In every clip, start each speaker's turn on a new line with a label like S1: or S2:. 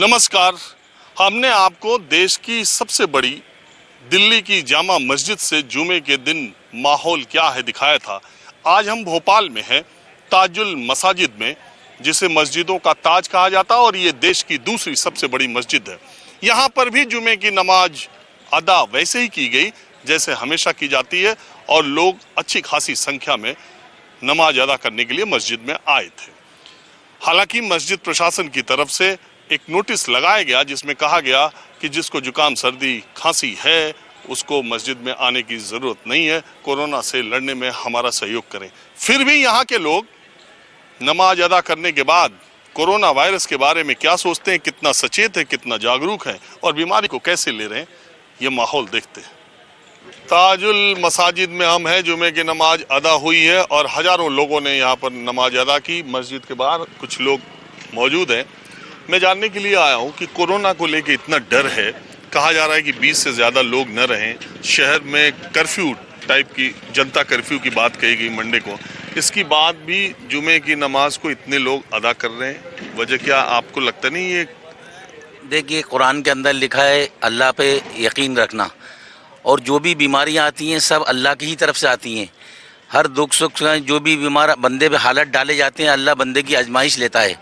S1: नमस्कार। हमने आपको देश की सबसे बड़ी दिल्ली की जामा मस्जिद से जुमे के दिन माहौल क्या है दिखाया था। आज हम भोपाल में हैं, ताजुल मसाजिद में, जिसे मस्जिदों का ताज कहा जाता है और ये देश की दूसरी सबसे बड़ी मस्जिद है। यहाँ पर भी जुमे की नमाज अदा वैसे ही की गई जैसे हमेशा की जाती है और लोग अच्छी खासी संख्या में नमाज अदा करने के लिए मस्जिद में आए थे। हालांकि मस्जिद प्रशासन की तरफ से एक नोटिस लगाया गया जिसमें कहा गया कि जिसको जुकाम सर्दी खांसी है उसको मस्जिद में आने की ज़रूरत नहीं है, कोरोना से लड़ने में हमारा सहयोग करें। फिर भी यहाँ के लोग नमाज अदा करने के बाद कोरोना वायरस के बारे में क्या सोचते हैं, कितना सचेत है, कितना जागरूक है और बीमारी को कैसे ले रहे हैं, ये माहौल देखते हैं। ताजुल मसाजिद में हम हैं, जुमे की नमाज अदा हुई है और हजारों लोगों ने यहाँ पर नमाज अदा की। मस्जिद के बाहर कुछ लोग मौजूद हैं। मैं जानने के लिए आया हूँ कि कोरोना को लेके इतना डर है, कहा जा रहा है कि 20 से ज़्यादा लोग न रहें, शहर में कर्फ्यू टाइप की, जनता कर्फ्यू की बात कही गई मंडे को। इसकी बाद भी जुमे की नमाज को इतने लोग अदा कर रहे हैं, वजह क्या आपको लगता नहीं? ये
S2: देखिए, कुरान के अंदर लिखा है अल्लाह पे यकीन रखना, और जो भी बीमारियां आती हैं सब अल्लाह की ही तरफ से आती हैं। हर दुख सुख जो भी बीमार बंदे पे हालत डाले जाते हैं, अल्लाह बंदे की आजमाइश लेता है।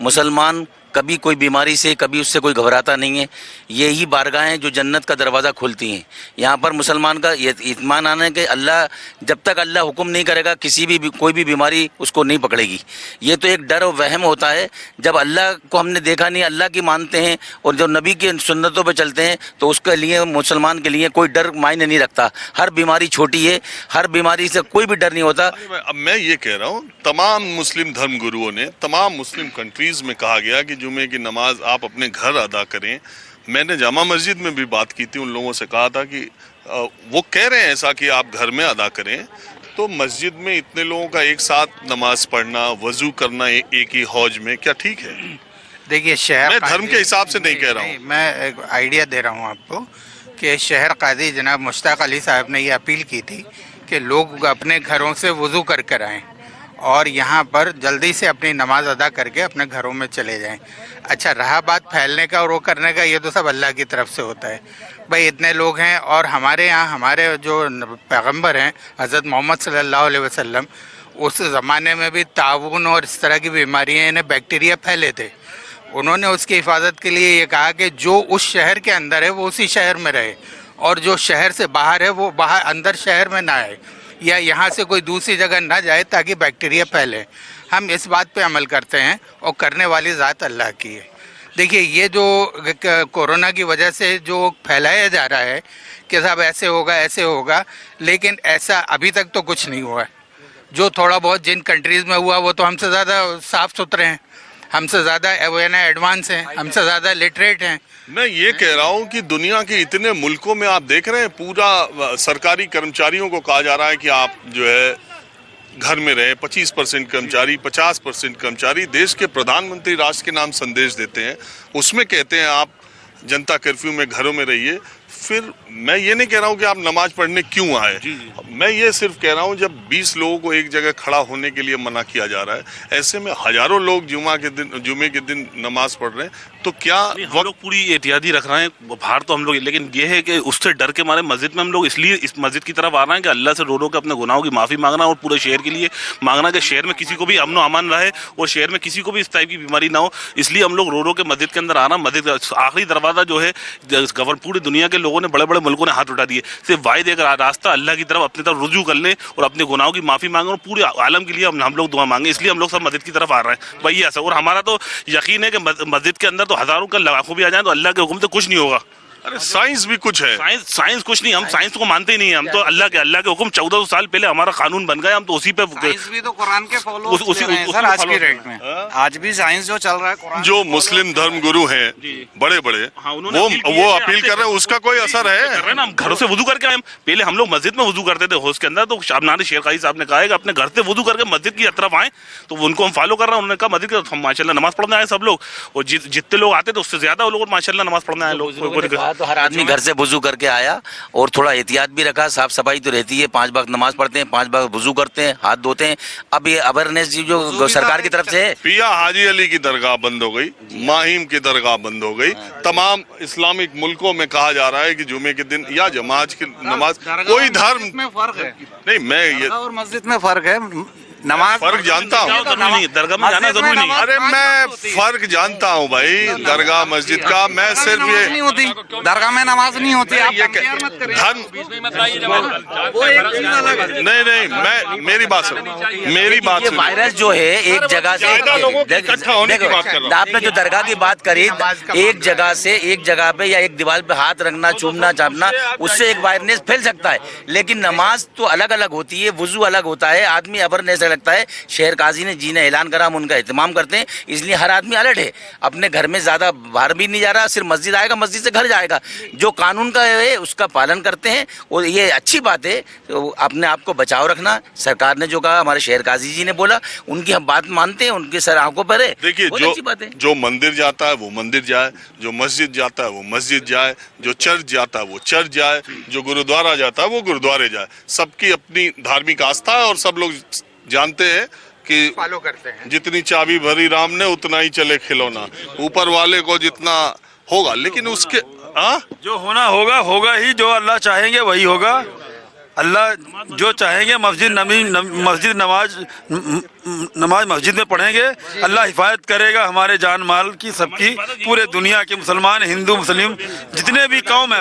S2: मुसलमान कभी कोई बीमारी से, कभी उससे कोई घबराता नहीं है। यही बारगाहें जो जन्नत का दरवाज़ा खोलती हैं। यहाँ पर मुसलमान का ये ईमान आना है कि अल्लाह, जब तक अल्लाह हुक्म नहीं करेगा किसी भी कोई भी बीमारी उसको नहीं पकड़ेगी। ये तो एक डर और वहम होता है। जब अल्लाह को हमने देखा नहीं, अल्लाह की मानते हैं और जब नबी की सुन्नतों पर चलते हैं तो उसके लिए, मुसलमान के लिए कोई डर मायने नहीं रखता। हर बीमारी छोटी है, हर बीमारी से कोई भी डर नहीं होता।
S1: अब मैं ये कह रहा हूँ, तमाम मुस्लिम धर्म गुरुओं ने, तमाम मुस्लिम कंट्रीज में कहा गया कि जुमे की नमाज आप अपने घर अदा करें। मैंने जामा मस्जिद में भी बात की थी, उन लोगों से कहा था कि वो कह रहे हैं ऐसा कि आप घर में अदा करें। तो मस्जिद में इतने लोगों का एक साथ नमाज पढ़ना, वजू करना एक ही हौज में, क्या ठीक है?
S3: देखिए, शहर,
S1: मैं धर्म के हिसाब से नहीं कह रहा हूँ,
S3: मैं एक आइडिया दे रहा हूँ आपको कि शहर काजी जनाब मुश्ताक अली साहब ने ये अपील की थी कि लोग अपने घरों से वज़ू कर कर आएँ और यहाँ पर जल्दी से अपनी नमाज अदा करके अपने घरों में चले जाएं। अच्छा, रहा बात फैलने का और वो करने का, ये तो सब अल्लाह की तरफ से होता है। भाई इतने लोग हैं और हमारे यहाँ हमारे जो पैगंबर हैं हज़रत मोहम्मद सल्लल्लाहु अलैहि वसल्लम, उस ज़माने में भी ताउन और इस तरह की बीमारियाँ, इन्हें बैक्टीरिया फैले थे। उन्होंने उसकी हिफाजत के लिए ये कहा कि जो उस शहर के अंदर है वो उसी शहर में रहे और जो शहर से बाहर है वो बाहर, अंदर शहर में ना आए या यहाँ से कोई दूसरी जगह ना जाए ताकि बैक्टीरिया फैले। हम इस बात पे अमल करते हैं और करने वाली ज़ात अल्लाह की है। देखिए, ये जो कोरोना की वजह से जो फैलाया जा रहा है कि साहब ऐसे होगा ऐसे होगा, लेकिन ऐसा अभी तक तो कुछ नहीं हुआ है। जो थोड़ा बहुत जिन कंट्रीज़ में हुआ वो तो हमसे ज़्यादा साफ़ सुथरे हैं, हमसे ज़्यादा एडवांस हैं, हमसे ज़्यादा लिटरेट हैं।
S1: मैं ये कह रहा हूँ कि दुनिया के इतने मुल्कों में आप देख रहे हैं, पूरा सरकारी कर्मचारियों को कहा जा रहा है कि आप जो है घर में रहे। 25% कर्मचारी, 50% कर्मचारी, देश के प्रधानमंत्री राष्ट्र के नाम संदेश देते हैं, उसमें कहते हैं आप जनता कर्फ्यू में घरों में रहिए। फिर मैं ये नहीं कह रहा हूँ कि आप नमाज पढ़ने क्यों आए, मैं ये सिर्फ कह रहा हूँ जब 20 लोगों को एक जगह खड़ा होने के लिए मना किया जा रहा है, ऐसे में हजारों लोग जुमे के दिन नमाज पढ़ रहे हैं, तो क्या
S4: हम लोग पूरी एहतियाती रख रहे हैं बाहर तो हम लोग, लेकिन ये है कि उससे डर के मारे मस्जिद में हम लोग इसलिए इस मस्जिद की तरफ आ रहे हैं कि अल्लाह से रो रो के अपने गुनाहों की माफ़ी मांगना और पूरे शहर के लिए मांगना कि शहर में किसी को भी अमन अमान रहे और शहर में किसी को भी इस टाइप की बीमारी ना हो। इसलिए हम लोग रो रो के मस्जिद के अंदर आना। मस्जिद का आखिरी दरवाज़ा जो है, पूरी दुनिया के लोगों ने, बड़े बड़े मुल्कों ने हाथ उठा दिए, सिर्फ वाहिद एक रास्ता अल्लाह की तरफ, अपनी तरफ रुजू कर लें और अपने गुनाहों की माफ़ी मांगें और पूरे आलम के लिए हम लोग दुआ मांगे। इसलिए हम लोग सब मस्जिद की तरफ आ रहे हैं भाई, ऐसा। और हमारा तो यकीन है कि मस्जिद के अंदर तो हज़ारों का लाखों भी आ जाए तो अल्लाह के हुक्म से कुछ नहीं होगा।
S1: अरे साइंस भी कुछ है,
S4: साइंस कुछ नहीं, हम साइंस को मानते ही नहीं है। हम तो अल्लाह के हुक्म, 1400 साल पहले हमारा कानून बन गया, हम तो उसी पे
S5: साइंस भी तो कुरान के फॉलो सर आज की डेट में। आज भी साइंस जो चल रहा है, कुरान
S1: जो मुस्लिम धर्म गुरु हैं बड़े बड़े, वो अपील कर रहे हैं, उसका कोई असर है?
S4: ना, हम घरों से वुजू करके आए। पहले हम लोग मस्जिद में वुजू करते थे हौज के अंदर, तो शाबनारी शेर काजी साहब ने कहा है कि अपने घर से वुजू करके मस्जिद की तरफ आए, तो उनको हम फॉलो कर रहे हैं। उन्होंने कहा मस्जिद हम माशाल्लाह नमाज पढ़ने आए सब लोग, और जितने लोग आते थे उससे ज्यादा वो लोग माशाल्लाह नमाज पढ़ने आए लोग।
S2: यहाँ तो हर आदमी घर से वुजू करके आया और थोड़ा एहतियात भी रखा, साफ सफाई तो रहती है, 5 वक्त नमाज पढ़ते हैं, 5 वक्त वुजू करते हैं, हाथ धोते हैं। अब ये अवेयरनेस जो सरकार की तरफ से है,
S1: पिया हाजी अली की दरगाह बंद हो गई, माहिम की दरगाह बंद हो गई। तमाम इस्लामिक मुल्कों में कहा जा रहा है कि जुमे के दिन या जमात की नमाज, कोई धर्म
S5: में फर्क है
S1: नहीं, मैं ये
S5: और मस्जिद में फर्क है। नमाज
S1: फर्क जानता हूँ,
S4: जरूरी नहीं, दरगाह में जाना जरूरी नहीं है।
S1: अरे मैं फर्क जानता हूँ भाई दरगाह मस्जिद का। मैं सिर्फ
S5: नमाज नहीं
S1: ये
S5: होती, दरगाह में नमाज नहीं होती। आप
S1: ये
S5: कंपेयर मत करिए।
S1: धर्म
S5: वो एक चीज अलग है।
S1: नहीं, मैं मेरी बात सुनो, मेरी बात
S2: ये
S1: सुनो।
S2: वायरस जो है एक जगह से,
S1: ज्यादा लोगों के इकट्ठा होने की
S2: देखो,
S1: बात कर रहा हूं।
S2: आपने जो दरगाह की बात करी, एक जगह से एक जगह पे या एक दीवार पे हाथ रखना, चूमना, चापना, उससे एक वायरनेस फैल सकता है। लेकिन नमाज तो अलग अलग होती है, वुजू अलग होता है, आदमी अवेयरनेस लगता है। शहर काजी ने जी ने ऐलान करा, हम उनका एहतमाम करते हैं, इसलिए हर आदमी अलर्ट है। अपने घर में ज्यादा बाहर भी नहीं जा रहा, सिर्फ मस्जिद आएगा, मस्जिद से घर जाएगा। जो कानून का है उसका पालन करते हैं और ये अच्छी बात है। तो अपने आप को बचाव रखना, सरकार ने जो कहा, हमारे शहर काजी जी ने बोला, उनकी हम बात मानते हैं, उनके सर आंखों पर है।
S1: देखिए,
S2: बहुत अच्छी बात है।
S1: जो मंदिर जाता है वो मंदिर जाए, जो मस्जिद जाता है वो मस्जिद जाए, जो चर्च जाता है वो चर्च जाए, जो गुरुद्वारा जाता है वो गुरुद्वारे जाए। सबकी अपनी धार्मिक आस्था है और सब लोग जानते हैं कि
S3: फॉलो करते हैं।
S1: जितनी चाबी भरी राम ने उतना ही चले खिलौना, ऊपर वाले को जितना होगा। लेकिन उसके
S6: जो होना होगा होगा ही, जो अल्लाह चाहेंगे वही होगा। अल्लाह जो चाहेंगे मस्जिद नमाज मस्जिद में पढ़ेंगे, अल्लाह हिफाजत करेगा हमारे जान माल की, सबकी, पूरे दुनिया के मुसलमान, हिंदू, मुस्लिम जितने भी कौम है,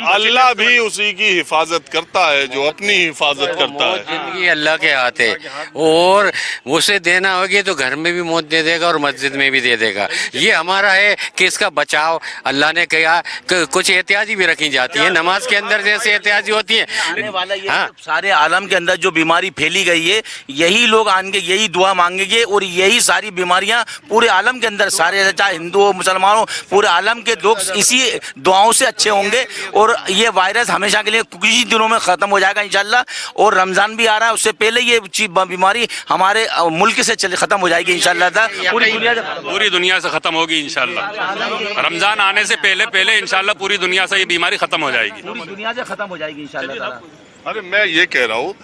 S1: अल्लाह भी उसी की हिफाजत करता है जो अपनी हिफाजत करता है।
S7: जिंदगी अल्लाह के हाथ है और उसे देना होगी तो घर में भी मौत दे देगा और मस्जिद में भी दे देगा। ये हमारा है कि इसका बचाव अल्लाह ने कहा कि कुछ एहतियाती भी रखी जाती है, नमाज के अंदर जैसे एहतियाती होती है।
S2: आने वाला ये सारे आलम के अंदर जो बीमारी फैली गई है, यही लोग आएंगे, यही दुआ मांगेंगे और यही सारी बीमारियां पूरे आलम के अंदर, सारे चाहे हिंदू हो, मुसलमान हो, पूरे आलम के लोग इसी दुआओं से अच्छे होंगे और ये वायरस हमेशा के लिए कुछ ही दिनों में खत्म हो जाएगा इंशाल्लाह। और रमजान भी आ रहा है, उससे पहले ये बीमारी हमारे मुल्क से खत्म हो जाएगी इंशाल्लाह।
S8: पूरी दुनिया से खत्म होगी इंशाल्लाह। रमजान आने से पहले इंशाल्लाह पूरी दुनिया से ये बीमारी खत्म हो जाएगी,
S2: पूरी दुनिया से खत्म हो जाएगी इंशाल्लाह।
S1: अरे मैं ये कह रहा हूँ,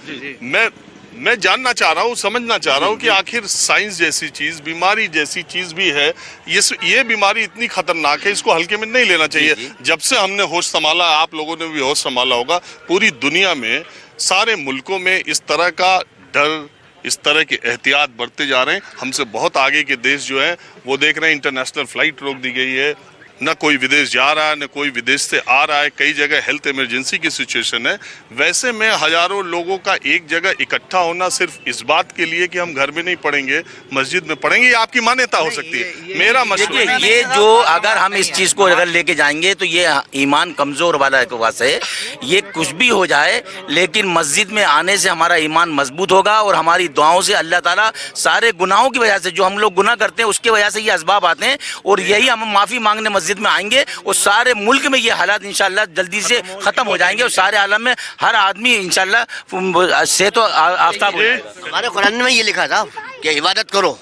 S1: मैं जानना चाह रहा हूँ, समझना चाह रहा हूँ कि आखिर साइंस जैसी चीज, बीमारी जैसी चीज भी है, ये बीमारी इतनी खतरनाक है, इसको हल्के में नहीं लेना चाहिए। जब से हमने होश संभाला, आप लोगों ने भी होश संभाला होगा, पूरी दुनिया में सारे मुल्कों में इस तरह का डर, इस तरह की एहतियात बढ़ते जा रहे हैं। हमसे बहुत आगे के देश जो है वो देख रहे हैं, इंटरनेशनल फ्लाइट रोक दी गई है, न कोई विदेश जा रहा है, न कोई विदेश से आ रहा है, कई जगह हेल्थ इमरजेंसी की सिचुएशन है। वैसे में हजारों लोगों का एक जगह इकट्ठा होना सिर्फ इस बात के लिए कि हम घर में नहीं पढ़ेंगे, मस्जिद में पढ़ेंगे, ये आपकी मान्यता हो सकती है। मेरा मशवरा,
S2: ये जो अगर हम इस चीज को अगर लेके जाएंगे तो ये ईमान कमजोर वाला के पास है। ये कुछ भी हो जाए, लेकिन मस्जिद में आने से हमारा ईमान मजबूत होगा और हमारी दुआओं से अल्लाह ताला सारे गुनाहों की वजह से, जो हम लोग गुनाह करते हैं उसके वजह से ये असबाब आते हैं, और यही हम माफी मांगने मस्जिद में आएंगे और सारे मुल्क में ये हालात इंशाल्लाह जल्दी से खत्म हो जाएंगे और सारे आलम में हर आदमी इंशाल्लाह से तो आफ्ताब हो जाएगा।
S9: हमारे कुरान में ये लिखा था कि इबादत करो,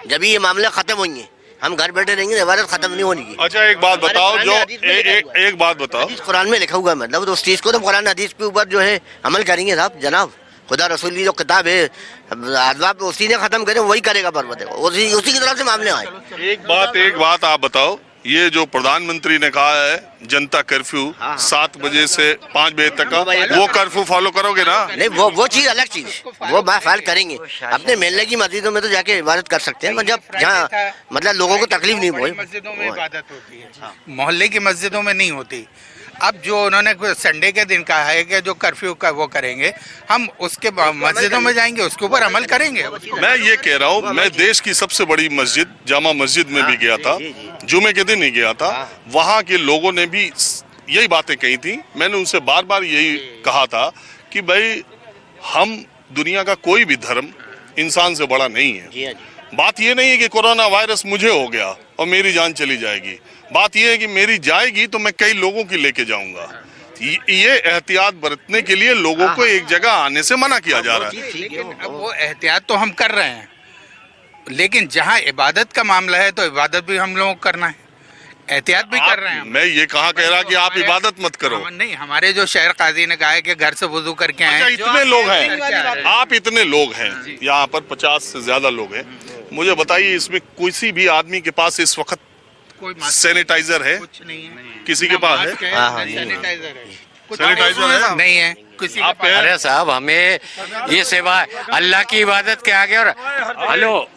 S9: जब ये मामले खत्म होंगे। हम घर बैठे रहेंगे, इबादत खत्म नहीं होगी।
S1: अच्छा एक बात बताओ, जो एक बात बताओ,
S9: कुरान में लिखा हुआ, मतलब तो उस चीज को तो कुरान हदीस के ऊपर जो है अमल करेंगे साहब जनाब। खुदा रसूल की जो किताब है, अज़ाब उसी ने खत्म करे, वही करेगा पर्वत, उसी की तरफ से मामले आए।
S1: एक बात आप बताओ, ये जो प्रधानमंत्री ने कहा है जनता कर्फ्यू 7 बजे से 5 बजे तक का, वो कर्फ्यू फॉलो करोगे ना?
S9: नहीं, वो चीज अलग चीज, वो फॉलो करेंगे। अपने मेले की मस्जिदों में तो जाके इबादत कर सकते हैं, जब जहाँ मतलब लोगों को तकलीफ नहीं हुई।
S3: मस्जिदों में इबादत होती है, मोहल्ले की मस्जिदों में नहीं होती। अब जो उन्होंने संडे के दिन कहा है कि जो कर्फ्यू का वो करेंगे, हम उसके मस्जिदों में जाएंगे, उसके ऊपर अमल करेंगे।
S1: मैं ये कह रहा हूँ, मैं देश की सबसे बड़ी मस्जिद जामा मस्जिद में भी गया था, जुमे के दिन ही गया था। वहाँ के लोगों ने भी यही बातें कही थी। मैंने उनसे बार बार यही कहा था कि भाई, हम दुनिया का कोई भी धर्म इंसान से बड़ा नहीं है। बात ये नहीं है कि कोरोना वायरस मुझे हो गया और मेरी जान चली जाएगी। बात यह है कि मेरी जाएगी तो मैं कई लोगों की लेके जाऊंगा। ये एहतियात बरतने के लिए लोगों को एक जगह आने से मना किया जा रहा है।
S3: लेकिन अब वो एहतियात तो हम कर रहे हैं, लेकिन जहाँ इबादत का मामला है तो इबादत भी हम लोगों को करना है। एहतियात भी कर रहे हैं।
S1: मैं ये कहा कह रहा कि आप इबादत मत करो।
S3: नहीं, हमारे जो शहर काजी ने कहा है कि घर से वुजू करके आए।
S1: अच्छा, इतने लोग हैं, आप इतने लोग हैं यहाँ पर, 50 से ज्यादा लोग हैं, मुझे बताइए इसमें किसी भी आदमी के पास इस वक्त
S3: कोई
S1: सैनिटाइजर है?
S3: कुछ नहीं है।
S1: किसी के पास है?
S3: सैनिटाइजर है?
S1: सैनिटाइजर है?
S3: नहीं है किसी के पास।
S7: अरे साहब, हमें ये सेवा अल्लाह की इबादत के आगे। और हेलो,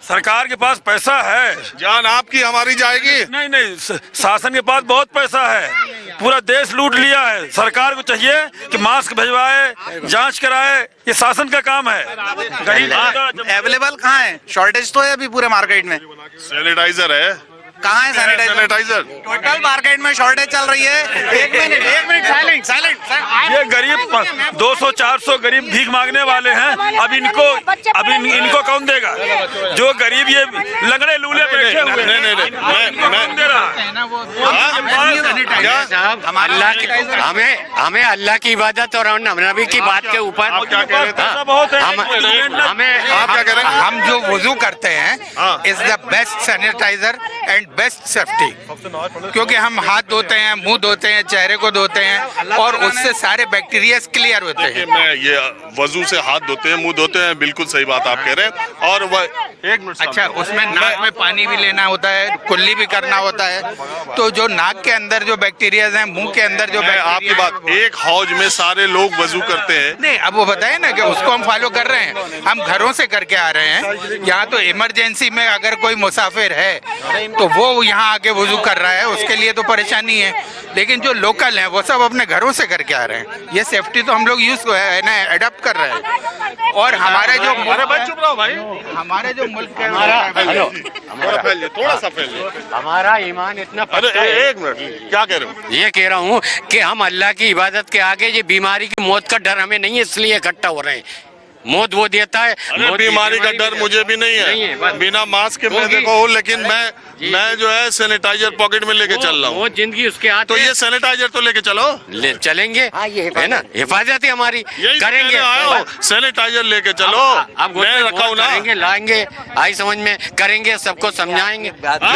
S6: सरकार के पास पैसा है,
S1: जान आपकी हमारी जाएगी?
S6: नहीं नहीं, शासन के पास बहुत पैसा है, पूरा देश लूट लिया है। सरकार को चाहिए कि मास्क भिजवाए, जांच कराए, ये शासन का काम है। गरीब
S5: अवेलेबल कहाँ है? शॉर्टेज तो है अभी पूरे मार्केट में।
S1: सैनिटाइजर है?
S5: कहाँ है
S1: सैनिटाइजर?
S5: टोटल मार्केट में शॉर्टेज चल रही है। एक मिनट साइलेंट।
S6: ये गरीब 200-400 गरीब भीख मांगने वाले हैं, अब इनको कौन देगा? जो गरीब ये लंगड़े लूले बैठे हुए हैं, इनको कौन दे रहा है?
S7: साहब, अल्लाह की हमें अल्लाह की इबादत और नबी की बात के ऊपर
S3: हम जो वुजू करते हैं is the best sanitiser and best safety, क्योंकि हम हाथ धोते हैं, मुंह धोते हैं, चेहरे को धोते हैं और उससे सारे बैक्टीरिया क्लियर होते हैं।
S1: मैं ये वजू से हाथ धोते हैं, मुंह धोते हैं, बिल्कुल सही बात आप कह रहे हैं। और एक मिनट,
S3: अच्छा, उसमें नाक में पानी भी लेना होता है, कुल्ली भी करना होता है, तो जो नाक के अंदर जो बैक्टीरिया हैं, मुंह के अंदर जो
S1: आपकी बात, एक हौज में सारे लोग वजू करते हैं।
S3: नहीं, अब वो बताए ना कि उसको हम फॉलो कर रहे हैं, हम घरों से करके आ रहे हैं। यहाँ तो इमरजेंसी में अगर कोई मुसाफिर है तो वो यहाँ आके वुजू कर रहा है, उसके लिए तो परेशानी है, लेकिन जो लोकल हैं वो सब अपने घरों से करके आ रहे हैं। ये सेफ्टी तो हम लोग यूज है ना, अडॉप्ट कर रहे हैं। और हमारे जो हमारे जो मुल्क के
S1: थोड़ा सा फैलिए।
S7: हमारा ईमान इतना
S1: अरे एक मिनट, क्या कह रहे हो?
S7: ये कह रहा हूँ कि हम अल्लाह की इबादत के आगे ये बीमारी की मौत का डर हमें नहीं है, इसलिए इकट्ठा हो रहे हैं। मौत वो देता है।
S1: बीमारी का डर मुझे भी नहीं है, बिना मास्क के मैं देखो, लेकिन मैं जो है सैनिटाइजर पॉकेट में लेके चल रहा हूँ।
S7: वो जिंदगी उसके हाथ।
S1: तो ये सैनिटाइजर तो लेके चलो,
S7: चलेंगे, है ना, हिफाजत है हमारी, करेंगे।
S1: सैनिटाइजर लेके चलो,
S7: अब
S1: मैं रखा हूँ ना,
S7: लाएंगे, आई समझ में, करेंगे, सबको समझाएंगे।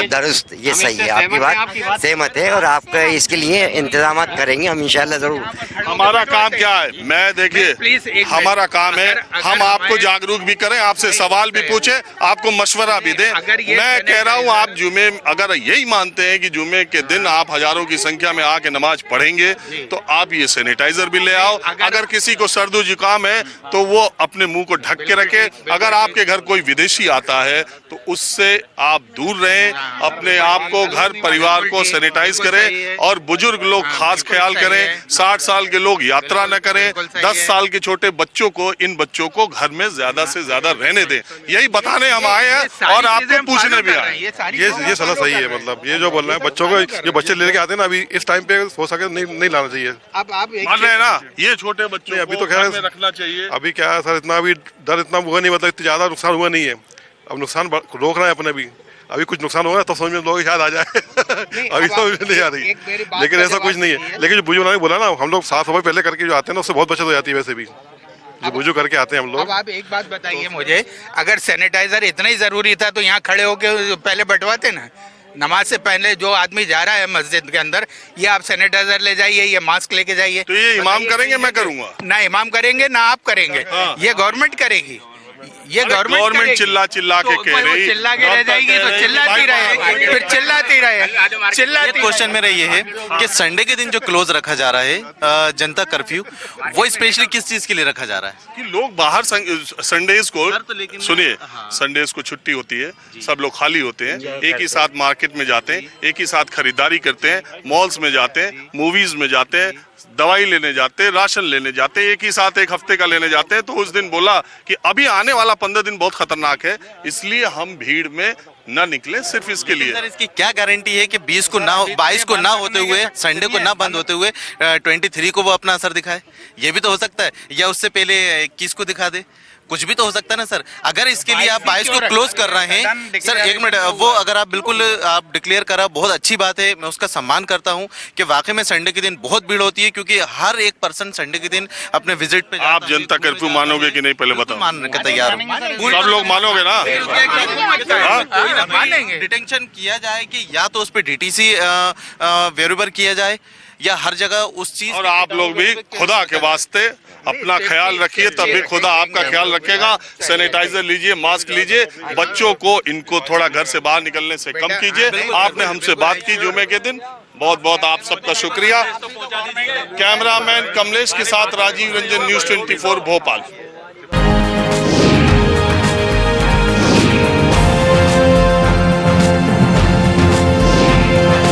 S10: दुरुस्त, ये सही है, आपकी बात सहमत है और आपका इसके लिए इंतजाम करेंगे हम इंशाल्लाह जरूर।
S1: हमारा काम क्या है? मैं देखिए, हमारा काम है हम आपको जागरूक भी करें, आपसे सवाल भी पूछे, आपको मशवरा भी दें। मैं कह रहा हूँ, आप जुमे अगर यही मानते हैं कि जुमे के दिन आप हजारों की संख्या में आके नमाज पढ़ेंगे, तो आप ये सैनिटाइजर भी ले आओ। अगर किसी को सर्दी जुकाम है तो वो अपने मुंह को ढक के रखे। अगर आपके घर कोई विदेशी आता है तो उससे आप दूर रहें, अपने आप को, घर परिवार को सैनिटाइज करें। और बुजुर्ग लोग खास ख्याल करें, 60 साल के लोग यात्रा न करें, 10 साल के छोटे बच्चों को, इन बच्चों को घर में ज्यादा से ज्यादा रहने दें। यही बताने हम आए हैं और आपको पूछने भी आए।
S11: ये सलाह सही है, मतलब ये जो बोल रहे हैं बच्चों को, ये बच्चे लेके आते हैं ना, अभी इस टाइम पे हो सके नहीं लाना चाहिए।
S3: अब आप
S1: मान रहे हैं ना, ये छोटे बच्चों
S11: अभी तो खैर
S1: रखना चाहिए।
S11: अभी क्या है सर, इतना अभी डर इतना हुआ नहीं, मतलब इतना ज्यादा नुकसान हुआ नहीं है। अब नुकसान रोक रहे हैं अपने भी, अभी कुछ नुकसान होगा तो समझ में लोग शायद आ जाए। अभी समझ में नहीं आ रही, लेकिन ऐसा कुछ नहीं है। लेकिन जो बुजुर्ग ने बोला ना, हम लोग 7 सफाई पहले करके जो आते हैं ना, उससे बहुत बचत हो जाती है। वैसे भी जो बुजुर्ग करके आते हैं हम लोग।
S3: अब आप एक बात बताइए मुझे, अगर सैनिटाइजर इतना ही जरूरी था तो यहाँ खड़े होके पहले बंटवाते ना। नमाज से पहले जो आदमी जा रहा है मस्जिद के अंदर, ये आप सैनिटाइजर ले जाइए, ये मास्क लेके जाइए।
S1: तो ये इमाम करेंगे, मैं करूंगा?
S3: ना इमाम करेंगे ना आप करेंगे, ये गवर्नमेंट करेगी। ये
S1: गवर्नमेंट चिल्ला के कह रही,
S3: चिल्ला के रह जाएगी तो चिल्लाती रहे, फिर चिल्लाती रहे।
S5: क्वेश्चन मेरा ये है कि संडे के दिन जो क्लोज रखा जा रहा है, जनता कर्फ्यू, वो स्पेशली किस चीज के लिए रखा जा रहा है?
S1: कि लोग बाहर संडेज को, सुनिए, संडेज को छुट्टी होती है, सब लोग खाली होते हैं, एक ही साथ मार्केट में जाते हैं, एक ही साथ खरीदारी करते हैं, मॉल्स में जाते हैं, मूवीज में जाते हैं, दवाई लेने जाते हैं, राशन लेने जाते हैं, एक ही साथ एक हफ्ते का लेने जाते हैं। तो उस दिन बोला कि अभी आने वाला 15 दिन बहुत खतरनाक है, इसलिए हम भीड़ में न निकले, सिर्फ इसके लिए।
S5: सर, इसकी क्या गारंटी है कि 22 को ना होते हुए, संडे को ना बंद होते हुए 23 को वो अपना असर दिखाए? ये भी तो हो सकता है, या उससे पहले 21 को दिखा दे। कुछ भी तो हो सकता है ना सर। अगर इसके लिए आप 22 को क्लोज कर रहे हैं सर, एक मिनट, वो अगर आप बिल्कुल आप डिक्लेयर करा, बहुत अच्छी बात है, मैं उसका सम्मान करता हूँ कि वाकई में संडे के दिन बहुत भीड़ होती है, क्योंकि हर एक पर्सन संडे के दिन अपने विजिट पे
S1: आप जनता कर्फ्यू मानोगे कि नहीं, पहले बताओ।
S5: मानने के तैयार हूँ।
S1: सब लोग मानोगे ना?
S5: डिटेंशन किया जाए कि या तो उस पर DTC वेरिफाई किया जाए या हर जगह उस चीज।
S1: और आप लोग भी खुदा के वास्ते अपना ख्याल रखिए, तभी खुदा आपका ख्याल रखेगा। सैनिटाइजर लीजिए, मास्क लीजिए, बच्चों को इनको थोड़ा घर से बाहर निकलने से कम कीजिए। आपने हमसे बात की जुमे के दिन, बहुत बहुत आप सबका शुक्रिया। कैमरामैन कमलेश के साथ राजीव रंजन, न्यूज़ 24 भोपाल।